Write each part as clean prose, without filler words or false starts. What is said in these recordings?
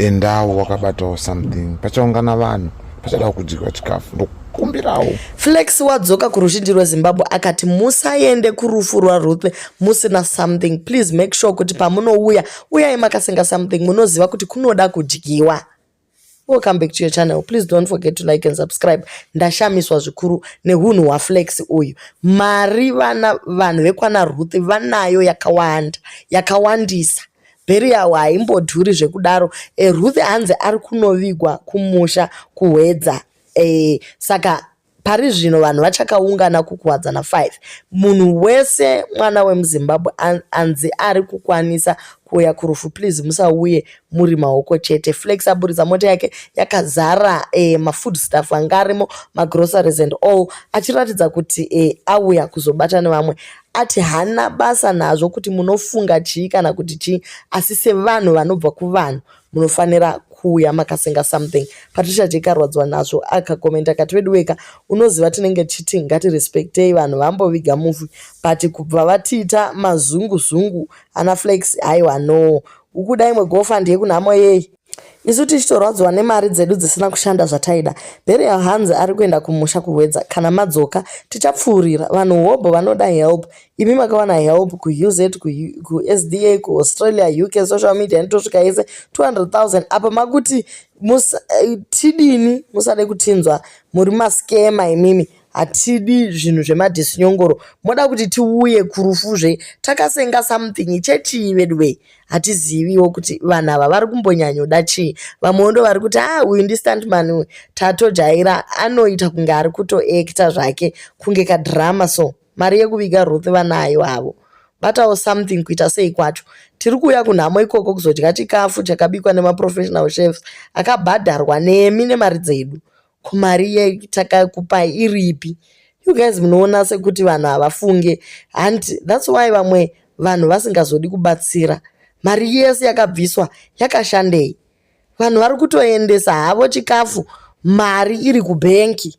endawo wakabatawo something pachaungana vanhu pachada kudyiwa chikafu ndokukumbirawo. Flex wadzoka kuruzhinji rweZimbabwe akati musaende kurufu rwaRuth musina something, please make sure kuti pamunouya uyai makasenga something munoziva kuti kunoda kudyiwa. Welcome back to your channel. Please don't forget to like and subscribe. Ndashamiswa zvikuru nehunhu hwaFlex uyu. Mari vanhu vekwana Ruth vanayo yakawandisa. Bheri yawo haimbodhuri zvekudaro. Ruth hanzi ari kunovigwa kumusha kuhwedza. Saka pari zvino vanhu vachakaungana kukuwadzana 5. Munhu wese mwana wemuZimbabwe anzi ari kukwanisa kuuya kurufu. Please musauye muri maoko chete. Flex aburitsa mota yake yakazara mafood stuff anga arimo, magroceries and all, achiratidza kuti auya kuzobata nevamwe. Ati hana basa nazvo kuti munofunga chii kana kuti chii, asi sevanhu vanobva kuvanhu munofanira kuuya makasenga something. Patricia Jekarwadzwa nazvo akakomenta akati wedweka unoziva tinenge chiti ngatirespektei vanhu vamboviga movie but kubva vatiita mazungu ana Flex aiwa no ukuda imwe gofa ndiye kunhamo yei. Isu tichitorwadzwa nemari dzedu dzisina kushanda zvataida. Bheri hanzi ari kuenda kumusha kuhwedza. Kana madzoka tichapfuurira. Vanhu hobho vanoda help. Imi makawana help kuUZ, kuSDA, kuAustralia, UK, social media nitosvika yese 200,000. Apa makuti tidini musade kutinzwa muri maskema imimi. Hatidi zvinhu zvemadhisinyongoro. Moda kuti tiuye kurufuzve takasenga something chechi vedwe. Hatiziviwo kuti vanhu ava vari kumbonyanyoda chii. Vamwe ndo vari kuti uyu ndistuntman uyu tatojaira anoita kunge ari kutoacta zvake kunge kadrama so. Mari yekuviga Ruth vanayo avo. Batawo something kuita sei kwacho. Tiri kuuya kunhamo ikoko kuzodya chikafu chakabikwa nemaprofessional chefs akabhadharwa nemi nemari dzedu. Kumari yetakakupai iripi? You guys munoona sekuti vanhu havafunge. And that's why vamwe vanhu vasingazodi kubatsira. Mari yese yakabviswa yakashandei. Vanhu vari kutoendesa havo chikafu mari iri kubhenki.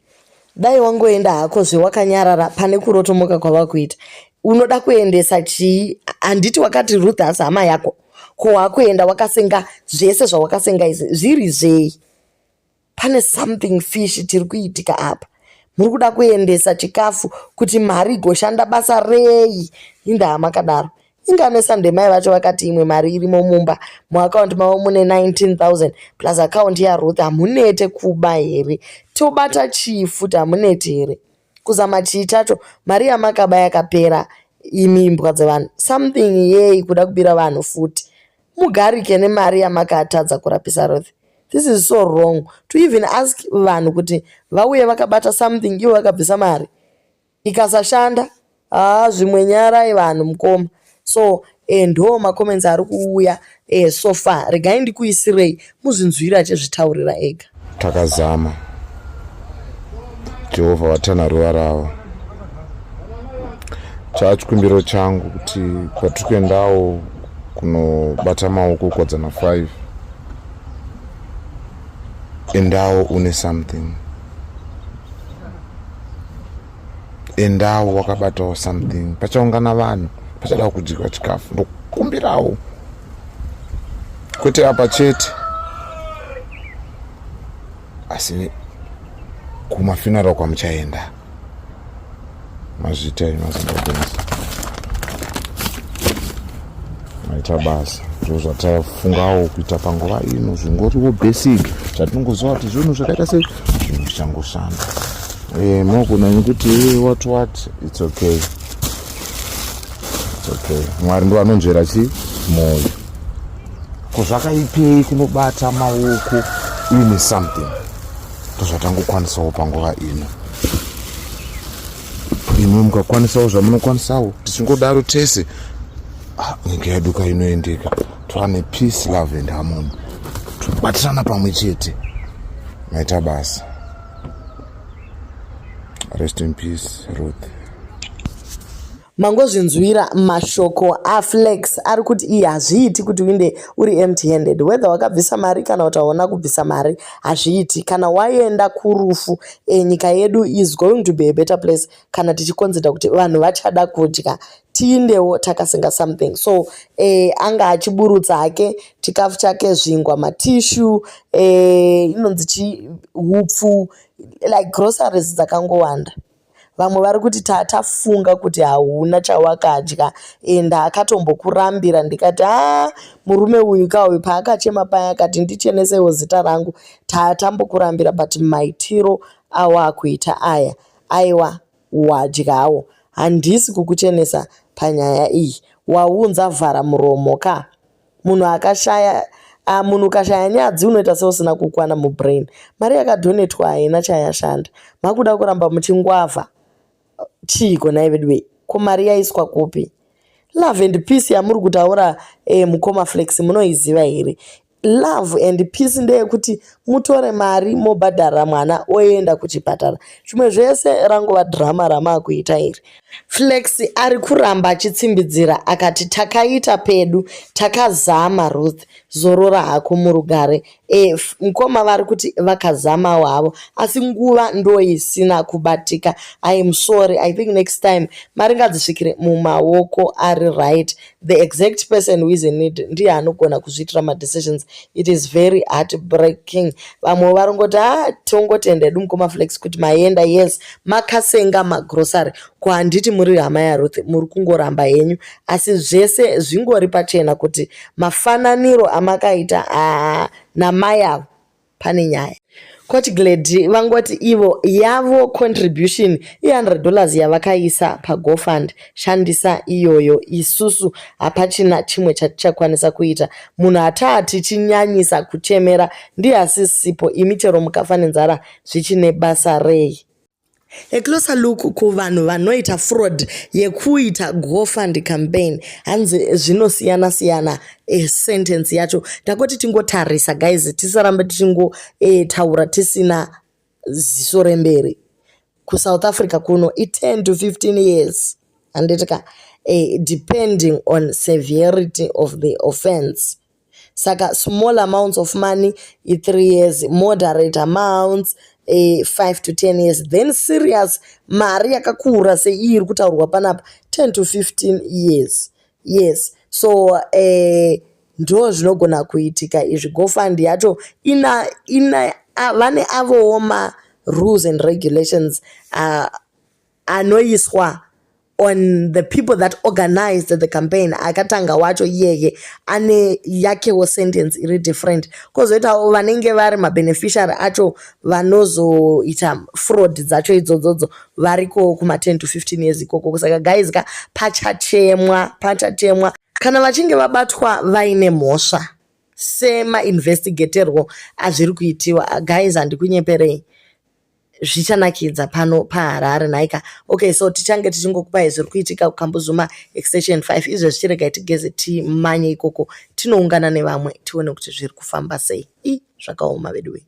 Dai wangoenda hako zvewakanyarara pane kurotomoka kwavakuita. Unoda kuendesa chii? Handiti wakati Ruth hasi hama yako. Ko wakuenda wakasenga zvese zvawakasenga izvi zviri zvei? Pane something fish tiri kuitika apa. Muri kuda kuendesa chikafu kuti mari igoshanda basa rei? Inda makadaro. Inganesa ndemai vacho vakati imwe mari irimo mumba muaccount mavo mune 19,000 plus account yaRuth hamunete kuba here? Tobata chii futi hamunete here? Kuzama chii chacho mari yamakaba yakapera imi imbwa dzevanhu. Something yei kuda kubira vanhu futi. Mugarike nemari yamakatadza kurapisa Ruth. This is so wrong to even ask vanhu kuti vauye vakabata something ivo vakabvisa mari. Ikasashanda zvimwe nyarai vanhu mukoma. So ndo macomments ari kuuya so far. Regai ndikuisirei muzvinzwira achizvitaurira ega. Takazama. Jehovha watana ruva ravo. Chachikumbiro changu kuti patikuendawo kunobata maoko kuwadzana 5. Endawo une something. Endawo wakabatawo something. Pachaungana vanhu pachada kudyiwa chikafu ndokukumbirawo. Kwete apa chete. Asi kumafuneral kwamuchaenda. Mazvitai maZimbabwenzi. Maita basa. Zviro zvatafungawo kuita panguva ino zvingoriwo basic zvatinongoziva kuti zvinhu zvakaita sei zvinhu zvichangoshanda. Mogona nekuti what it's okay. It's okay. Mwari ndo anonzvera chi moyo. Kuzvakaipei kunobata maoko uine something. Ndozvatangokwanisawo panguva ino. Imwe mukakwanisawo zvamunokwanisawo tichingodaro tese nyika yedu inoendeka. Twane peace, love and harmony. Tubatirana pamwe chete. Maita basa. Rest in peace, Ruth. mangozvinzwira mashoko aflex ari kuti iyi hazviiti kuti uinde uri empty handed, whether wakabvisa mari kana kuti hauna kubvisa mari hazviiti. Kana waenda kurufu nyika yedu is going to be a better place kana tichikonzida kuti vanhu vachada kudya tiindewo takasenga something. So anga achiburutsa hake chikafu chake, zvingwa, matishu, inonzi hupfu, like groceries dzakangowanda. Vamwe vari kuti tafunga kuti hauna chawakadya, ndakatombokurambira ndikati murume uyu kauyu paakachema paya akati ndichenesewo zita rangu, tambokurambira, but maitiro awakuita aya aiwa wadyawo. Handisi kukuchenesa panyaya iyi, waunza vhara muromo ka. Munhu akashaya munhu ukashaya nyadzi unoita seusina kukwana mubrain. Mari yakadhonetwa haina chayashanda, makuda kuramba muchingwavha chiko naivedwe. Ko mari yaiswa kupi? Love and peace yamuri kutaura mukoma flex munoiziva here? Love and peace ndeyekuti mutore mari mobhadhara mwana oenda kuchipatara. Zvimwe zvese rangova drama ramakuita iri. Flex ari kuramba achitsimbidzira akati takaita pedu, takazama Ruth, zorora hako murugare. Mukoma vari kuti vakazama wavo, asi nguva ndo isina kubatika. I am sorry, I think next time mari ngadzisvikire mumaoko ari right. The exact person who is in need ndiye anogona kuzviitira madecisions. It is very heartbreaking. Vamwe varongoti tongotenda edu mukoma flex kuti maenda, yes makasenga magrocery, handiti muri hama yaRuth, muri kungoramba henyu, asi zvese zvingori pachena kuti mafananiro amakaita namai avo pane nyaya. Coach Glady vangoti ivo yavo contribution $100 yavakaisa paGoFund, shandisa iyoyo, isusu hapachina chimwe chatichakwanisa kuita. Munhu tichinyanyisa kuchemera ndiye asisipo, imi chero mukafa nenzara zvichine basa rei. A closer look kuvanhu vanoita fraud yekuita GoFund campaign. Hanzi zvinosiyana sentence yacho. Takoti tingotarisa guys, tisarambe taura tisina ziso remberi. Ku South Africa kuno 10 to 15 years. Anditika depending on severity of the offense. Saka small amounts of money 3 years, moderate amounts 5 to 10 years, then serious mari yakakura seiri kutaurwa panapa 10 to 15 years. Yes, so ndo zvinogona kuitika izvi. GoFund yacho vane avowo rules and regulations anoiswa on the people that organized the campaign. Akatanga wacho iyeye ane yakewo sentence iri different. Kozoitawo vanenge vari mabeneficiary acho vanozoita fraud dzacho idzodzo variko kuma 10 to 15 years ikoko. Saka guys pachachemwa. Kana vachinge vabatwa vaine mhosva semainvestigatorwo azviri kuitiwa, guys handikunyeperei, zvichanakidza pano paHarare nhaika. Okay, so tichange tichingokupai zviri kuitika kuKambuzuma extension 5. Izvo zvichirega tigeze timanye ikoko tinoungana nevamwe tione kuti zviri kufamba sei. Zvakaoma vedu.